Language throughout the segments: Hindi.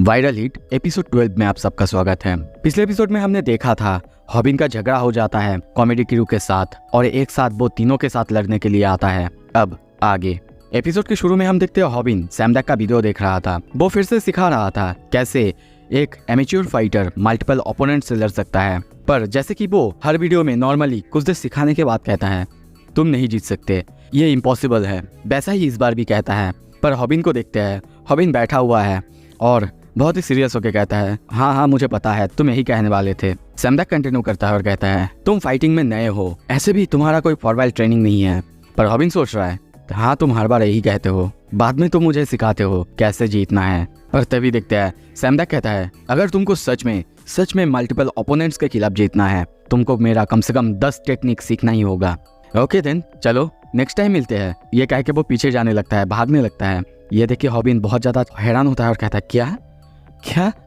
वायरल हिट एपिसोड 12 में आप सबका स्वागत है। पिछले एपिसोड में हमने देखा था हॉबिन का झगड़ा हो जाता है कॉमेडी क्रू के साथ और एक साथ वो तीनों के साथ लड़ने के लिए आता है। अब आगे एपिसोड के शुरू में हम देखते हैं हॉबिन सैमडैक का वीडियो देख रहा था। वो फिर से सिखा रहा था कैसे एक एमेच्योर फाइटर मल्टीपल ओपोनेंट से लड़ सकता है। पर जैसे कि वो हर वीडियो में नॉर्मली कुछ देर सिखाने के बाद कहता है तुम नहीं जीत सकते, ये इम्पॉसिबल है, वैसा ही इस बार भी कहता है। पर हॉबिन को देखते हैं, हॉबिन बैठा हुआ है और बहुत ही सीरियस होकर कहता है हाँ मुझे पता है तुम यही कहने वाले थे। सैमडैक कंटिन्यू करता है और कहता है तुम फाइटिंग में नए हो, ऐसे भी तुम्हारा कोई फॉर्मल ट्रेनिंग नहीं है। पर हॉबिन सोच रहा है हाँ तुम हर बार यही कहते हो, बाद में तुम मुझे सिखाते हो कैसे जीतना है। पर तभी देखते हैं सैमडैक कहता है अगर तुमको सच में मल्टीपल ओपोनेंट्स के खिलाफ जीतना है तुमको मेरा कम से कम 10 टेक्निक सीखना ही होगा। ओके देन चलो नेक्स्ट टाइम मिलते हैं। ये कह के वो पीछे जाने लगता है, भागने लगता है। ये देख के हॉबिन बहुत ज्यादा हैरान होता है और कहता है क्या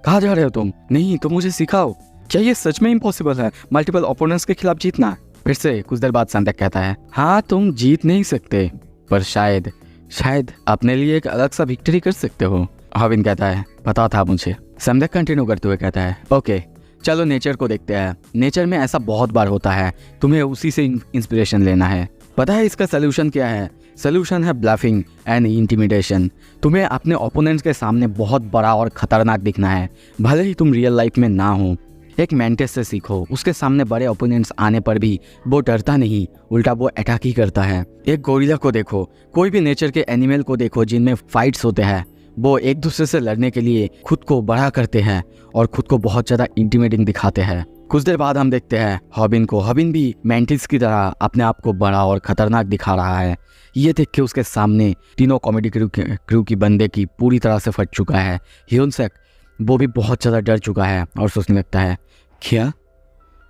कहाँ जा रहे हो तुम? नहीं तुम मुझे सिखाओ, क्या ये सच में इम्पॉसिबल है मल्टीपल ओपोनेंट्स के खिलाफ जीतना? फिर से कुछ देर बाद सैमडैक कहता है हाँ तुम जीत नहीं सकते पर शायद अपने लिए एक अलग सा विक्ट्री कर सकते हो। हॉबिन कहता है पता था मुझे। सैमडैक कंटिन्यू करते हुए कहता है ओके चलो नेचर को देखते हैं। नेचर में ऐसा बहुत बार होता है, तुम्हें उसी से इंस्पिरेशन लेना है। पता है इसका सोल्यूशन क्या है? सोल्यूशन है ब्लफिंग एंड इंटिमिडेशन। तुम्हें अपने ओपोनेंट्स के सामने बहुत बड़ा और खतरनाक दिखना है, भले ही तुम रियल लाइफ में ना हो। एक मेंटिस से सीखो, उसके सामने बड़े ओपोनेंट्स आने पर भी वो डरता नहीं, उल्टा वो अटैक ही करता है। एक गोरिल्ला को देखो, कोई भी नेचर के एनिमल को देखो जिनमें फाइट्स होते हैं, वो एक दूसरे से लड़ने के लिए खुद को बड़ा करते हैं और खुद को बहुत ज्यादा इंटिमिडेटिंग दिखाते हैं। कुछ देर बाद हम देखते हैं हॉबिन भी मेंटिस की तरह अपने आप को बड़ा और खतरनाक दिखा रहा है। ये देख के उसके सामने तीनों कॉमेडी क्रू की बंदे की पूरी तरह से फट चुका है। ह्योनसेक वो भी बहुत ज़्यादा डर चुका है और सोचने लगता है क्या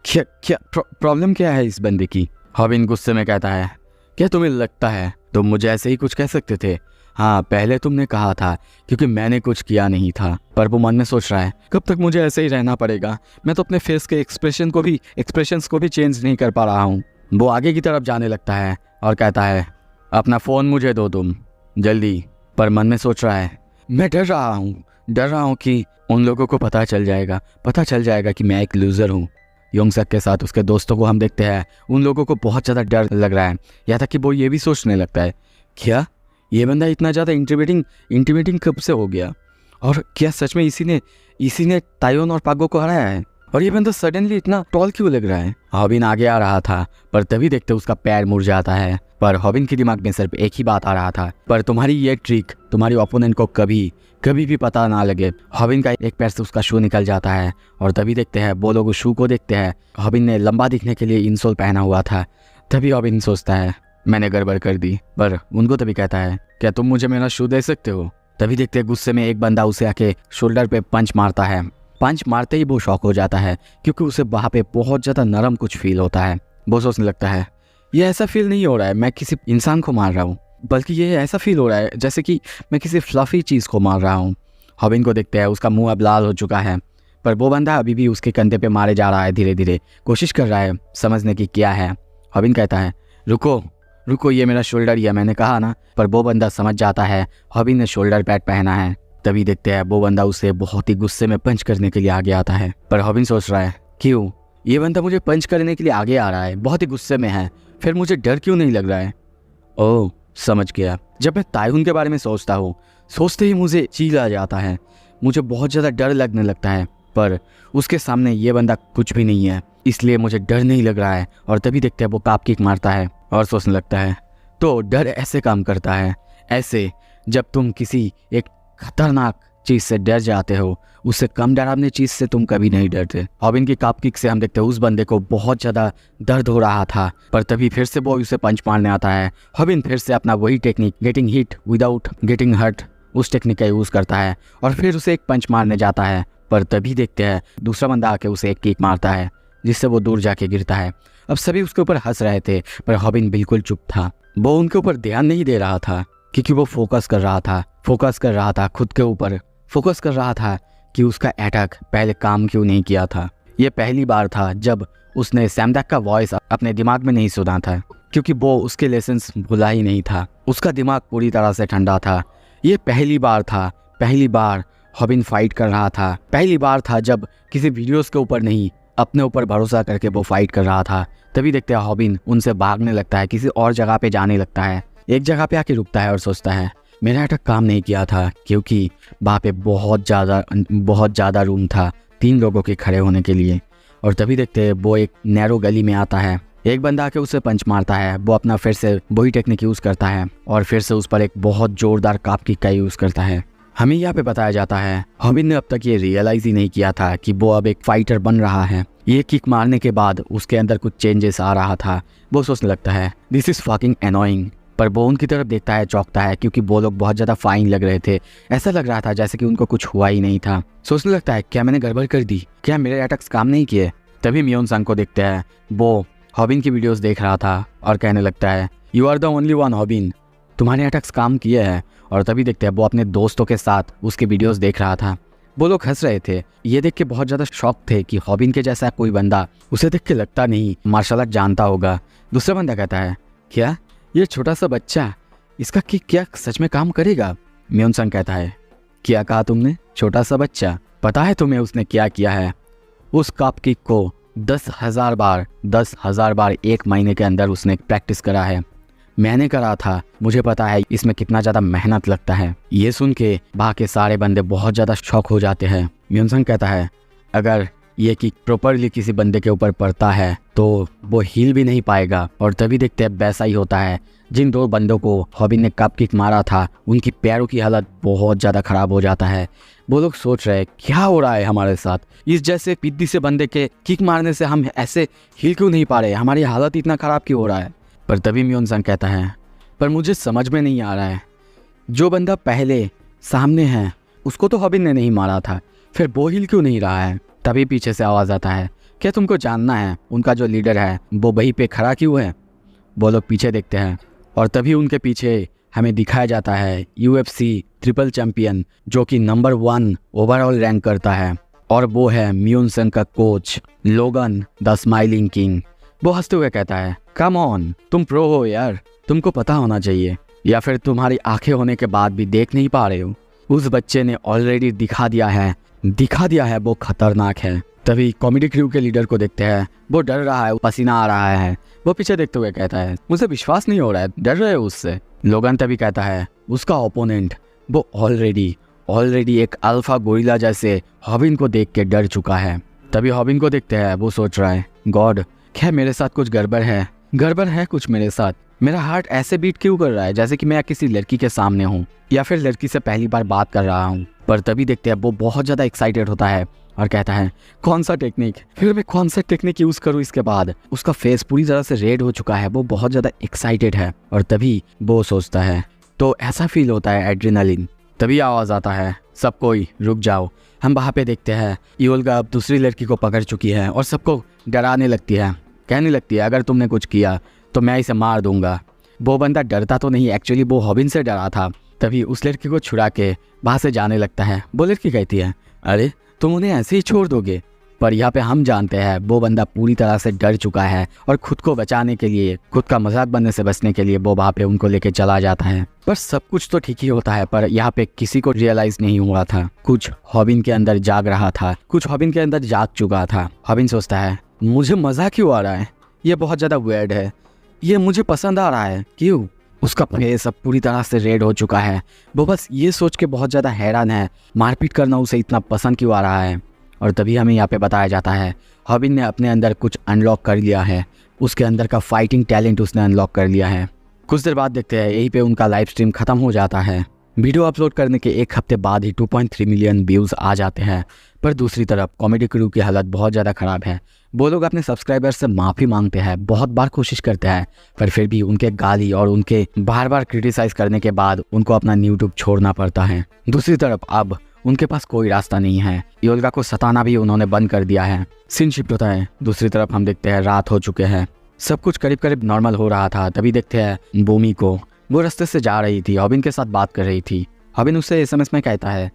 प्रॉब्लम क्या है इस बंदे की? हॉबिन गुस्से में कहता है क्या तुम्हें लगता है तुम मुझे ऐसे ही कुछ कह सकते थे? हाँ पहले तुमने कहा था क्योंकि मैंने कुछ किया नहीं था। पर वो मन में सोच रहा है कब तक मुझे ऐसे ही रहना पड़ेगा? मैं तो अपने फेस के एक्सप्रेशंस को भी चेंज नहीं कर पा रहा हूँ। वो आगे की तरफ जाने लगता है और कहता है अपना फ़ोन मुझे दो तुम जल्दी। पर मन में सोच रहा है मैं डर रहा हूँ कि उन लोगों को पता चल जाएगा कि मैं एक लूज़र हूँ। योंगसक के साथ उसके दोस्तों को हम देखते हैं, उन लोगों को बहुत ज़्यादा डर लग रहा है। यहाँ तक कि वो ये भी सोचने लगता है क्या ये बंदा इतना ज़्यादा इंटिमेटिंग कब से हो गया? और क्या सच में इसी ने तायोन और पागो को हराया है? और ये बंदा सडनली इतना टॉल क्यों लग रहा है? हॉबिन आगे आ रहा था पर तभी देखते उसका पैर मुड़ जाता है। पर हॉबिन के दिमाग में सिर्फ एक ही बात आ रहा था, पर तुम्हारी ये ट्रिक तुम्हारी ओपोनेंट को कभी भी पता ना लगे। हॉबिन का एक पैर से उसका शू निकल जाता है और तभी देखते हैं वो लोग उस शू को देखते हैं। हॉबिन ने लंबा दिखने के लिए इंसोल पहना हुआ था। तभी हॉबिन सोचता है मैंने गड़बड़ कर दी। पर उनको तभी कहता है क्या तुम मुझे मेरा शू दे सकते हो? तभी देखते हैं गुस्से में एक बंदा उसे आके शोल्डर पे पंच मारता है। पंच मारते ही वो शॉक हो जाता है क्योंकि उसे वहाँ पे बहुत ज़्यादा नरम कुछ फील होता है। वो सोचने लगता है ये ऐसा फील नहीं हो रहा है मैं किसी इंसान को मार रहा हूँ, बल्कि ये ऐसा फील हो रहा है जैसे कि मैं किसी फ्लफी चीज़ को मार रहा हूँ। हॉबिन को देखते हैं, उसका मुंह अब लाल हो चुका है। पर वो बंदा अभी भी उसके कंधे पे मारे जा रहा है, धीरे धीरे कोशिश कर रहा है समझने की क्या है। हॉबिन कहता है रुको ये मेरा शोल्डर ही है, मैंने कहा ना। पर वो बंदा समझ जाता है हॉबिन ने शोल्डर पैड पहना है। तभी देखते हैं वो बंदा उसे बहुत ही गुस्से में पंच करने के लिए आगे आता है। पर हॉबिन सोच रहा है क्यों ये बंदा मुझे पंच करने के लिए आगे आ रहा है, बहुत ही गुस्से में है, फिर मुझे डर क्यों नहीं लग रहा है? ओह समझ गया, जब मैं ताइहुन के बारे में सोचता हूँ सोचते ही मुझे चील आ जाता है, मुझे बहुत ज़्यादा डर लगने लगता है। पर उसके सामने ये बंदा कुछ भी नहीं है, इसलिए मुझे डर नहीं लग रहा है। और तभी देखते हैं वो काप किक मारता है और सोचने लगता है तो डर ऐसे काम करता है, ऐसे जब तुम किसी एक खतरनाक चीज़ से डर जाते हो, उससे कम डरावनी चीज़ से तुम कभी नहीं डरते। हॉबिन की काप किक से हम देखते हैं उस बंदे को बहुत ज़्यादा दर्द हो रहा था। पर तभी फिर से वो उसे पंच मारने आता है। हॉबिन फिर से अपना वही technique getting hit without getting hurt उस टेक्निक का यूज़ करता है और फिर उसे एक पंच मारने जाता है। पर तभी देखते हैं दूसरा बंदा आके उसे एक किक मारता है जिससे वो दूर जाके गिरता है। अब सभी उसके ऊपर हंस रहे थे पर हॉबिन बिल्कुल चुप था। वो उनके ऊपर ध्यान नहीं दे रहा था क्योंकि वो फोकस कर रहा था खुद के ऊपर, फोकस कर रहा था कि उसका अटैक पहले काम क्यों नहीं किया था। ये पहली बार था जब उसने सैमडैक का वॉइस अपने दिमाग में नहीं सुना था क्योंकि वो उसके लेसन्स भुला ही नहीं था। उसका दिमाग पूरी तरह से ठंडा था। ये पहली बार हॉबिन फाइट कर रहा था। पहली बार था जब किसी वीडियोस के ऊपर नहीं, अपने ऊपर भरोसा करके वो फाइट कर रहा था। तभी देखते हैं हॉबिन उनसे भागने लगता है, किसी और जगह पे जाने लगता है। एक जगह पे आके रुकता है और सोचता है मेरा अटैक काम नहीं किया था, क्योंकि वहाँ पे बहुत ज़्यादा रूम था 3 लोगों के खड़े होने के लिए। और तभी देखते हैं वो एक नैरो गली में आता है। एक बंदा आके उसे पंच मारता है। वो अपना फिर से वही टेक्निक यूज़ करता है और फिर से उस पर एक बहुत ज़ोरदार काप किक का यूज़ करता है। हमें यहाँ पे बताया जाता है हॉबिन ने अब तक ये रियलाइज़ ही नहीं किया था कि वो अब एक फाइटर बन रहा है। ये किक मारने के बाद उसके अंदर कुछ चेंजेस आ रहा था। वो सोचने लगता है दिस इज़ फकिंग एनोइंग। पर वो उनकी तरफ देखता है, चौंकता है, क्योंकि वो लोग बहुत ज़्यादा फाइन लग रहे थे। ऐसा लग रहा था जैसे कि उनको कुछ हुआ ही नहीं था। सोचने लगता है क्या मैंने गड़बड़ कर दी, क्या मेरे अटैक्स काम नहीं किए। तभी मियोन संग को देखते हैं, वो हॉबिन की वीडियोस देख रहा था और कहने लगता है you are the only one Hobbin, तुम्हारे अटैक्स काम किए हैं। और तभी देखते हैं वो अपने दोस्तों के साथ उसके वीडियोस देख रहा था। वो लोग हंस रहे थे। ये देख के बहुत ज़्यादा शॉक थे कि हॉबिन के जैसा कोई बंदा, उसे देख के लगता नहीं मार्शल आर्ट जानता होगा। दूसरा बंदा कहता है क्या ये छोटा सा बच्चा, इसका किक क्या सच में काम करेगा। मियोन संग कहता है क्या कहा तुमने, छोटा सा बच्चा? पता है तुम्हें उसने क्या किया है? उस काप किक को 10,000 बार 1 महीने के अंदर उसने प्रैक्टिस करा है। मैंने करा था, मुझे पता है इसमें कितना ज़्यादा मेहनत लगता है। ये सुन के वहाँ के सारे बंदे बहुत ज़्यादा शॉक हो जाते हैं। मियोन संग कहता है अगर ये किक प्रॉपरली किसी बंदे के ऊपर पड़ता है तो वो हील भी नहीं पाएगा। और तभी देखते हैं वैसा ही होता है। जिन 2 बंदों को हॉबिन ने कप किक मारा था उनकी पैरों की हालत बहुत ज़्यादा ख़राब हो जाता है। वो लोग सोच रहे हैं क्या हो रहा है हमारे साथ, इस जैसे पिद्दी से बंदे के किक मारने से हम ऐसे हील क्यों नहीं पा रहे, हमारी हालत इतना ख़राब क्यों हो रहा है। पर तभी मियोन संग कहता है पर मुझे समझ में नहीं आ रहा है, जो बंदा पहले सामने है उसको तो हॉबिन ने नहीं मारा था, फिर वो हील क्यों नहीं रहा है। तभी पीछे से आवाज़ आता है क्या तुमको जानना है उनका जो लीडर है वो वहीं पे खड़ा क्यों है। वो लोग पीछे देखते हैं और तभी उनके पीछे हमें दिखाया जाता है UFC ट्रिपल चैंपियन, जो कि नंबर 1 ओवरऑल रैंक करता है, और वो है मियोन संग का कोच लोगन द स्माइलिंग किंग। वो हंसते हुए कहता है कम ऑन, तुम प्रो हो यार, तुमको पता होना चाहिए, या फिर तुम्हारी आंखें होने के बाद भी देख नहीं पा रहे हो। उस बच्चे ने ऑलरेडी दिखा दिया है वो खतरनाक है। तभी कॉमेडी क्रू के लीडर को देखते हैं, वो डर रहा है, पसीना आ रहा है। वो पीछे देखते हुए कहता है मुझे विश्वास नहीं हो रहा है, डर रहे हो उससे। लोगन तभी कहता है उसका ओपोनेंट वो ऑलरेडी एक अल्फा गोरिल्ला जैसे हॉबिन को देख के डर चुका है। तभी हॉबिन को देखते हैं, वो सोच रहा है गॉड क्या मेरे साथ कुछ गड़बड़ है कुछ मेरे साथ। मेरा हार्ट ऐसे बीट क्यों कर रहा है जैसे कि मैं किसी लड़की के सामने हूँ या फिर लड़की से पहली बार बात कर रहा हूँ। पर तभी देखते हैं वो बहुत ज़्यादा एक्साइटेड होता है और कहता है कौन सा टेक्निक, फिर मैं कौन सा टेक्निक यूज़ करूँ। इसके बाद उसका फेस पूरी तरह से रेड हो चुका है, वो बहुत ज़्यादा एक्साइटेड है। और तभी वो सोचता है तो ऐसा फील होता है एड्रेनालिन। तभी आवाज़ आता है सब कोई रुक जाओ। हम वहाँ पे देखते हैं योल्गा अब दूसरी लड़की को पकड़ चुकी है और सबको डराने लगती है, कहने लगती है अगर तुमने कुछ किया तो मैं इसे मार दूंगा। वो बंदा डरता तो नहीं, एक्चुअली वो हॉबिन से डरा था। तभी उस लड़की को छुड़ा के वहाँ से जाने लगता है। वो लड़की कहती है अरे तुम उन्हें ऐसे ही छोड़ दोगे। पर यहाँ पे हम जानते हैं वो बंदा पूरी तरह से डर चुका है और खुद को बचाने के लिए, खुद का मजाक बनने से बचने के लिए वो वहाँ पे उनको लेके चला जाता है। पर सब कुछ तो ठीक ही होता है, पर यहाँ पे किसी को रियलाइज नहीं हुआ था कुछ हॉबिन के अंदर जाग रहा था, कुछ हॉबिन के अंदर जाग चुका था। हॉबिन सोचता है मुझे मजा क्यों आ रहा है, ये बहुत ज़्यादा वियर्ड है, ये मुझे पसंद आ रहा है क्यों। उसका फेस अब पूरी तरह से रेड हो चुका है। वो बस ये सोच के बहुत ज़्यादा हैरान है मारपीट करना उसे इतना पसंद क्यों आ रहा है। और तभी हमें यहाँ पे बताया जाता है हॉबिन ने अपने अंदर कुछ अनलॉक कर लिया है, उसके अंदर का फाइटिंग टैलेंट उसने अनलॉक कर लिया है। कुछ देर बाद देखते हैं यहीं पे उनका लाइव स्ट्रीम ख़त्म हो जाता है। वीडियो अपलोड करने के 1 हफ्ते बाद ही 2.3 मिलियन व्यूज़ आ जाते हैं। पर दूसरी तरफ कॉमेडी क्रू की हालत बहुत ज़्यादा ख़राब है। वो लोग अपने सब्सक्राइबर्स से माफ़ी मांगते हैं, बहुत बार कोशिश करते हैं, पर फिर भी उनके गाली और उनके बार बार क्रिटिसाइज़ करने के बाद उनको अपना यूट्यूब छोड़ना पड़ता है। दूसरी तरफ अब उनके पास कोई रास्ता नहीं है, योल्गा को सताना भी उन्होंने बंद कर दिया है। सीन शिफ्ट होता है। दूसरी तरफ हम देखते हैं रात हो चुके हैं, सब कुछ करीब करीब नॉर्मल हो रहा था। तभी देखते हैं बोमी को, वो रास्ते से जा रही थी, हॉबिन के साथ बात कर रही थी। हॉबिन उससे SMS में कहता है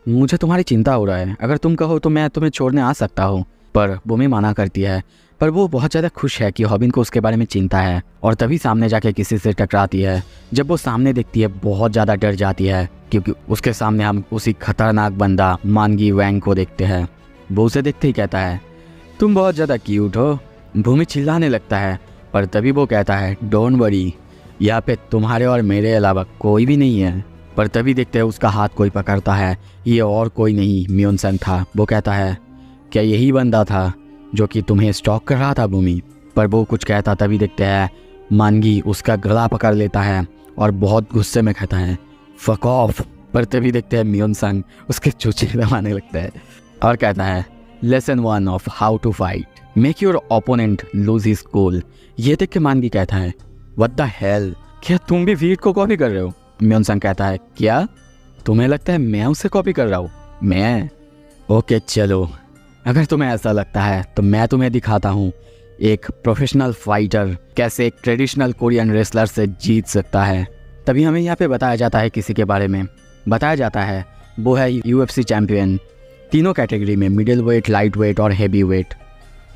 मुझे तुम्हारी चिंता हो रहा है, अगर तुम कहो तो मैं तुम्हें छोड़ने आ सकता हूँ। पर बोमी मना करती है, पर वो बहुत ज़्यादा खुश है कि हॉबिन को उसके बारे में चिंता है। और तभी सामने जाके किसी से टकराती है। जब वो सामने देखती है बहुत ज़्यादा डर जाती है, क्योंकि उसके सामने हम उसी खतरनाक बंदा मानगी वैंग को देखते हैं। वो उसे देखते ही कहता है, तुम बहुत ज़्यादा क्यूट हो। भूमि चिल्लाने लगता है, पर तभी वो कहता है, डोंट वरी, यहाँ पे तुम्हारे और मेरे अलावा कोई भी नहीं है। पर तभी देखते हैं उसका हाथ कोई पकड़ता है। ये और कोई नहीं, म्योनसन था। वो कहता है, क्या यही बंदा था जो कि तुम्हें स्टॉक कर रहा था भूमि? पर वो कुछ कहता तभी देखते हैं मानगी उसका गला पकड़ लेता है और बहुत गुस्से में कहता है, फक ऑफ। पर तभी देखते हैं म्योनसन उसके चूचे दबाने लगता है और कहता है, lesson 1 of how to fight, make your opponent lose his cool. ये देख के मानगी कहता है, व्हाट द हेल, क्या तुम भी वीट को कॉपी कर रहे हो? म्योनसन कहता है, क्या तुम्हें लगता है मैं उसे कॉपी कर रहा हूँ? मैं? ओके चलो, अगर तुम्हें ऐसा लगता है तो मैं तुम्हें दिखाता हूँ एक प्रोफेशनल फाइटर कैसे एक ट्रेडिशनल कोरियन रेसलर से जीत सकता है। तभी हमें यहाँ पे बताया जाता है किसी के बारे में। बताया जाता है वो है UFC चैम्पियन, तीनों कैटेगरी में, मिडिल वेट, लाइट वेट और हेवी वेट।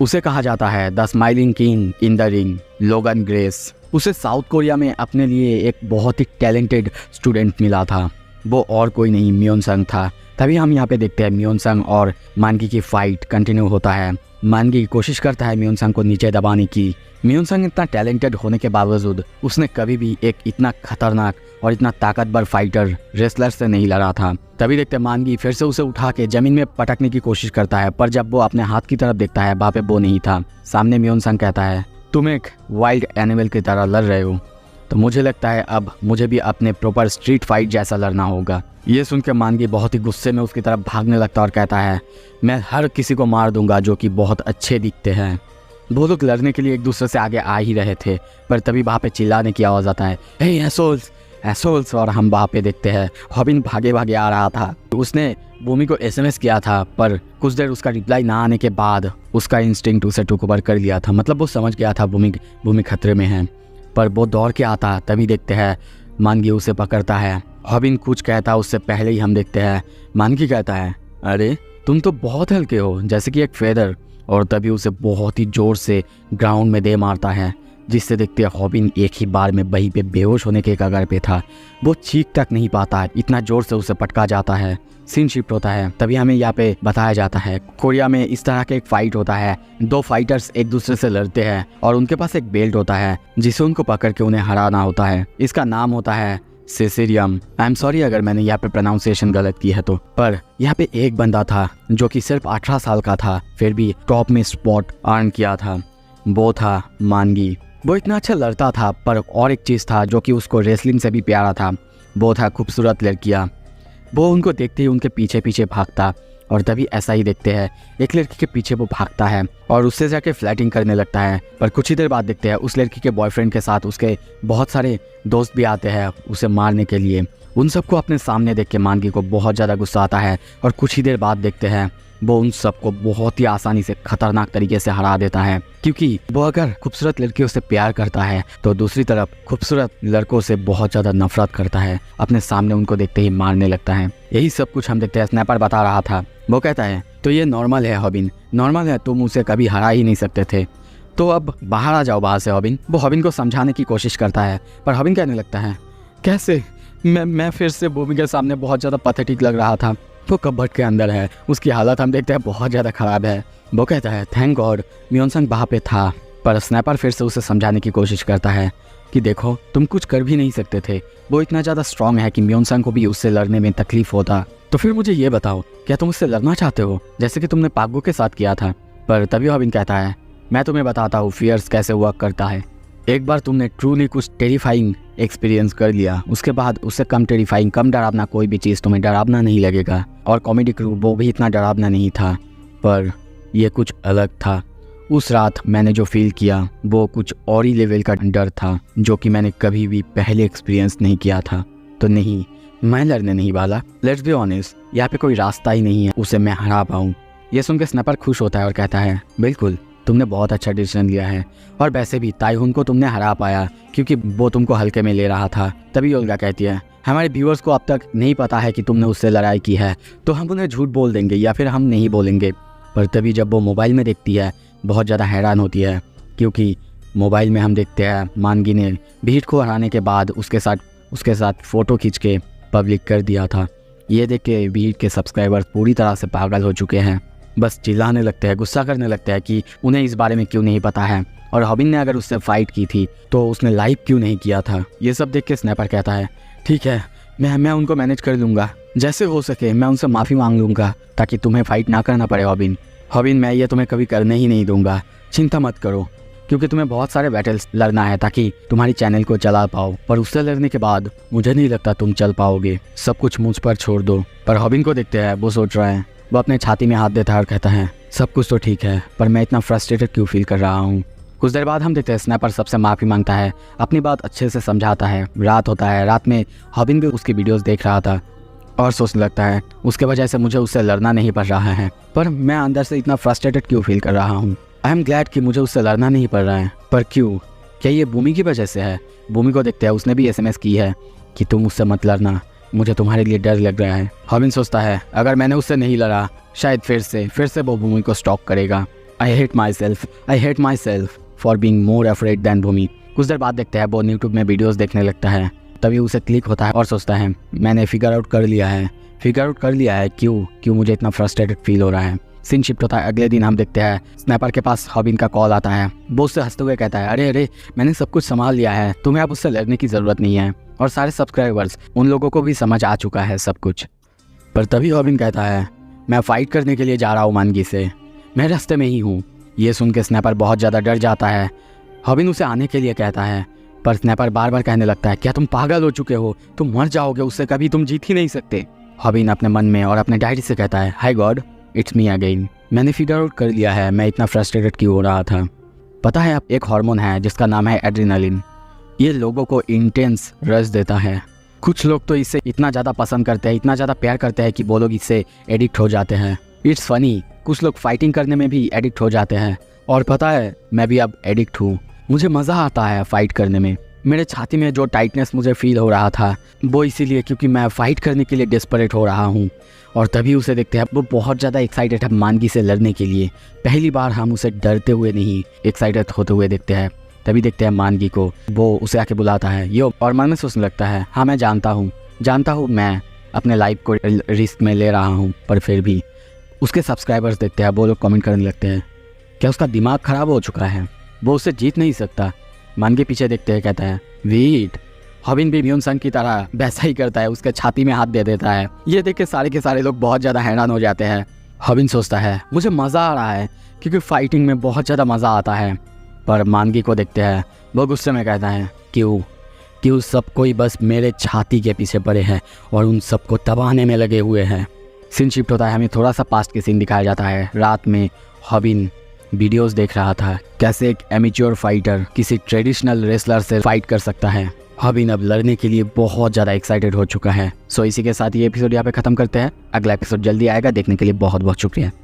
उसे कहा जाता है the smiling king in the ring, लोगन ग्रेस। उसे साउथ कोरिया में अपने लिए एक बहुत ही टैलेंटेड स्टूडेंट मिला था। वो और कोई नहीं, म्योनसन था। तभी हम यहाँ पे देखते हैं म्योनसन और मानगी की फाइट कंटिन्यू होता है। मानगी कोशिश करता है म्योनसन को नीचे दबाने की। म्योनसन इतना टैलेंटेड होने के बावजूद उसने कभी भी एक इतना खतरनाक और इतना ताकतवर फाइटर रेसलर से नहीं लड़ा था। तभी देखते हैं मानगी फिर से उसे उठा के जमीन में पटकने की कोशिश करता है, पर जब वो अपने हाथ की तरफ देखता है वहाँ पे वो नहीं था। सामने म्योनसन कहता है, तुम एक वाइल्ड एनिमल की तरह लड़ रहे हो, तो मुझे लगता है अब मुझे भी अपने प्रॉपर स्ट्रीट फाइट जैसा लड़ना होगा। ये सुन के मानगी बहुत ही गुस्से में उसकी तरफ भागने लगता और कहता है, मैं हर किसी को मार दूंगा जो कि बहुत अच्छे दिखते हैं। वो लोग लड़ने के लिए एक दूसरे से आगे आ ही रहे थे, पर तभी वहाँ पे चिल्लाने की आवाज़ आता है, हे एसोल्स एसोल्स। और हम वहाँ पे देखते हैं हॉबिन भागे भागे आ रहा था। उसने भूमि को SMS किया था, पर कुछ देर उसका रिप्लाई ना आने के बाद उसका इंस्टिंक्ट उसे टुक ओवर कर लिया था। मतलब वो समझ गया था भूमि खतरे में है। पर वो दौड़ के आता, तभी देखते हैं मानगी उसे पकड़ता है। हॉबिन कुछ कहता उससे पहले ही हम देखते हैं मानगी कहता है, अरे तुम तो बहुत हल्के हो, जैसे कि एक फेदर। और तभी उसे बहुत ही जोर से ग्राउंड में दे मारता है, जिससे देखते हैं हॉबिन एक ही बार में वहीं पे बेहोश होने के कगार पे था। वो चीख तक नहीं पाता, इतना जोर से उसे पटका जाता है। सीन शिफ्ट होता है। तभी हमें यहाँ पे बताया जाता है कोरिया में इस तरह का एक फाइट होता है। 2 फाइटर्स एक दूसरे से लड़ते हैं और उनके पास एक बेल्ट होता है जिसे उनको पकड़ के उन्हें हराना होता है। इसका नाम होता है सेसेरियम। आई एम सॉरी अगर मैंने यहाँ पे प्रोनाउंसिएशन गलत की है तो। पर यहाँ पे एक बंदा था जो कि सिर्फ 18 साल का था, फिर भी टॉप में स्पॉट अर्न किया था। वो था मानगी। वो इतना अच्छा लड़ता था, पर और एक चीज़ था जो कि उसको रेसलिंग से भी प्यारा था, वो था खूबसूरत लड़कियाँ। वो उनको देखते ही उनके पीछे पीछे भागता। और तभी ऐसा ही देखते हैं एक लड़की के पीछे वो भागता है और उससे जाके फ्लैटिंग करने लगता है। पर कुछ ही देर बाद देखते हैं उस लड़की के बॉयफ्रेंड के साथ उसके बहुत सारे दोस्त भी आते हैं उसे मारने के लिए। उन सबको अपने सामने देख के मानगी को बहुत ज़्यादा गुस्सा आता है और कुछ ही देर बाद देखते हैं वो उन सबको बहुत ही आसानी से खतरनाक तरीके से हरा देता है, क्योंकि वो अगर खूबसूरत लड़कियों से प्यार करता है तो दूसरी तरफ खूबसूरत लड़कों से बहुत ज़्यादा नफरत करता है। अपने सामने उनको देखते ही मारने लगता है। यही सब कुछ हम देखते हैं स्नैपर बता रहा था। वो कहता है, तो ये नॉर्मल है हॉबिन, नॉर्मल है, तुम उसे कभी हरा ही नहीं सकते थे, तो अब बाहर आ जाओ बाहर से हॉबिन। वो हॉबिन को समझाने की कोशिश करता है, पर हॉबिन कहने लगता है, कैसे? मैं फिर से भूमि के सामने बहुत ज़्यादा पैथेटिक लग रहा था। वो कबर्ड के अंदर है, उसकी हालत हम देखते हैं बहुत ज़्यादा ख़राब है। वो कहता है, थैंक गॉड म्योनसन वहाँ पे था। पर स्नैपर फिर से उसे समझाने की कोशिश करता है कि देखो तुम कुछ कर भी नहीं सकते थे। वो इतना ज़्यादा स्ट्रांग है कि म्योनसन को भी उससे लड़ने में तकलीफ होता। तो फिर मुझे ये बताओ, क्या तुम उससे लड़ना चाहते हो जैसे कि तुमने पागो के साथ किया था? पर तभी हॉबिन कहता है, मैं तुम्हें बताता हूँ फियर्स कैसे वर्क करता है। एक बार तुमने ट्रूली कुछ टेरिफाइंग एक्सपीरियंस कर लिया, उसके बाद उससे कम टेरिफाइंग, कम डरावना कोई भी चीज़ तुम्हें डरावना नहीं लगेगा। और कॉमेडी क्रू वो भी इतना डरावना नहीं था, पर यह कुछ अलग था। उस रात मैंने जो फील किया वो कुछ और ही लेवल का डर था जो कि मैंने कभी भी पहले एक्सपीरियंस नहीं किया था। तो नहीं, मैं लड़ने नहीं वाला। लेट्स बी ऑनेस्ट, यहाँ पे कोई रास्ता ही नहीं है उसे मैं हरा पाऊँ। यह सुनकर स्नैपर खुश होता है और कहता है, बिल्कुल तुमने बहुत अच्छा डिसीजन लिया है, और वैसे भी ताइहुन को तुमने हरा पाया क्योंकि वो तुमको हल्के में ले रहा था। तभी ओल्गा कहती है, हमारे व्यूअर्स को अब तक नहीं पता है कि तुमने उससे लड़ाई की है, तो हम उन्हें झूठ बोल देंगे या फिर हम नहीं बोलेंगे। पर तभी जब वो मोबाइल में देखती है बहुत ज़्यादा हैरान होती है, क्योंकि मोबाइल में हम देखते हैं मानगी ने भीड़ को हराने के बाद उसके साथ फ़ोटो खींच के पब्लिक कर दिया था। ये देख के भीड़ के सब्सक्राइबर्स पूरी तरह से पागल हो चुके हैं, बस चिल्लाने लगते हैं, गुस्सा करने लगते हैं कि उन्हें इस बारे में क्यों नहीं पता है, और हॉबिन ने अगर उससे फाइट की थी तो उसने लाइव क्यों नहीं किया था। ये सब देख के स्नैपर कहता है ठीक है, मैं उनको मैनेज कर लूँगा, जैसे हो सके मैं उनसे माफ़ी मांग लूँगा ताकि तुम्हें फ़ाइट ना करना पड़े। हॉबिन मैं ये तुम्हें कभी करने ही नहीं दूँगा, चिंता मत करो, क्योंकि तुम्हें बहुत सारे बैटल्स लड़ना है ताकि तुम्हारी चैनल को चला पाओ, पर उससे लड़ने के बाद मुझे नहीं लगता तुम चल पाओगे, सब कुछ मुझ पर छोड़ दो। पर हॉबिन को देखते हैं वो सोच रहा है, वो अपने छाती में हाथ देता है और कहता है सब कुछ तो ठीक है, पर मैं इतना फ्रस्ट्रेटेड क्यों फील कर रहा हूँ। कुछ देर बाद हम देखते हैं स्नैपर सबसे माफ़ी मांगता है, अपनी बात अच्छे से समझाता है। रात होता है, रात में हॉबिन भी उसकी वीडियोस देख रहा था और सोचने लगता है उसके वजह से मुझे उससे लड़ना नहीं पड़ रहा है, पर मैं अंदर से इतना फ्रस्ट्रेटेड क्यों फील कर रहा हूँ। आई एम ग्लैड कि मुझे उससे लड़ना नहीं पड़ रहा है, पर क्यों? क्या ये भूमि की वजह से है? भूमि को देखते हैं, उसने भी SMS की है कि तुम उससे मत लड़ना, मुझे तुम्हारे लिए डर लग रहा है। हॉबिन सोचता है अगर मैंने उससे नहीं लड़ा शायद फिर से वो भूमि को स्टॉक करेगा। I hate myself for being more afraid than Bhoomi. कुछ देर बाद देखते हैं वो यूट्यूब में वीडियोस देखने लगता है, तभी उसे क्लिक होता है और सोचता है मैंने फिगर आउट कर लिया है क्यों मुझे इतना फ्रस्ट्रेटेड फील हो रहा है। सीन शिफ्ट होता है, अगले दिन हम देखते हैं स्नैपर के पास हॉबिन का कॉल आता है। वो उससे हंसते हुए कहता है अरे मैंने सब कुछ संभाल लिया है, तुम्हें अब उससे लड़ने की ज़रूरत नहीं है, और सारे सब्सक्राइबर्स उन लोगों को भी समझ आ चुका है सब कुछ। पर तभी हॉबिन कहता है मैं फ़ाइट करने के लिए जा रहा हूँ मानगी से, मैं रास्ते में ही हूँ। ये सुन के स्नैपर बहुत ज़्यादा डर जाता है। हॉबिन उसे आने के लिए कहता है, पर स्नैपर बार बार कहने लगता है क्या तुम पागल हो चुके हो, तुम मर जाओगे, उससे कभी तुम जीत ही नहीं सकते। हॉबिन अपने मन में और अपने डायरी से कहता है हाय गॉड इट्स मी अगेन, मैंने फिगर आउट कर लिया है मैं इतना फ्रस्ट्रेटेड क्यों हो रहा था। पता है एक हार्मोन है जिसका नाम है एड्रेनालिन, ये लोगों को इंटेंस रश देता है। कुछ लोग तो इससे इतना ज़्यादा पसंद करते हैं, इतना ज़्यादा प्यार करते हैं कि वो लोग इससे एडिक्ट हो जाते हैं। इट्स फनी, कुछ लोग फाइटिंग करने में भी एडिक्ट हो जाते हैं, और पता है मैं भी अब एडिक्ट हूँ, मुझे मज़ा आता है फाइट करने में। मेरे छाती में जो टाइटनेस मुझे फील हो रहा था वो इसीलिए क्योंकि मैं फ़ाइट करने के लिए डेस्परेट हो रहा हूँ। और तभी उसे देखते हैं वो बहुत ज़्यादा एक्साइटेड है मानगी से लड़ने के लिए। पहली बार हम उसे डरते हुए नहीं एक्साइटेड होते हुए देखते हैं। तभी देखते हैं मानगी को, वो उसे आके बुलाता है यो, और मन में सोचने लगता है हाँ मैं जानता हूँ मैं अपने लाइफ को रिस्क में ले रहा हूँ, पर फिर भी उसके सब्सक्राइबर्स देखते हैं वो लोग कमेंट करने लगते हैं क्या उसका दिमाग ख़राब हो चुका है, वो उसे जीत नहीं सकता। मानगी पीछे देखते हैं, कहता है वेट, हॉबिन भी म्यून संग की तरह वैसा ही करता है, उसके छाती में हाथ दे देता है। ये देख के सारे के सारे लोग बहुत ज़्यादा हैरान हो जाते हैं। हॉबिन सोचता है मुझे मज़ा आ रहा है क्योंकि फाइटिंग में बहुत ज़्यादा मज़ा आता है, पर मानगी को देखते हैं वो गुस्से में कहता है क्यों सब कोई बस मेरे छाती के पीछे पड़े हैं और उन सबको दबाने में लगे हुए हैं। सीन शिफ्ट होता है, हमें थोड़ा सा पास्ट के सीन दिखाया जाता है। रात में हॉबिन वीडियोस देख रहा था कैसे एक एमेच्योर फाइटर किसी ट्रेडिशनल रेसलर से फाइट कर सकता है। हॉबिन अब लड़ने के लिए बहुत ज़्यादा एक्साइटेड हो चुका है। सो इसी के साथ ये एपिसोड यहाँ पे ख़त्म करते हैं। अगला एपिसोड जल्दी आएगा, देखने के लिए बहुत बहुत शुक्रिया।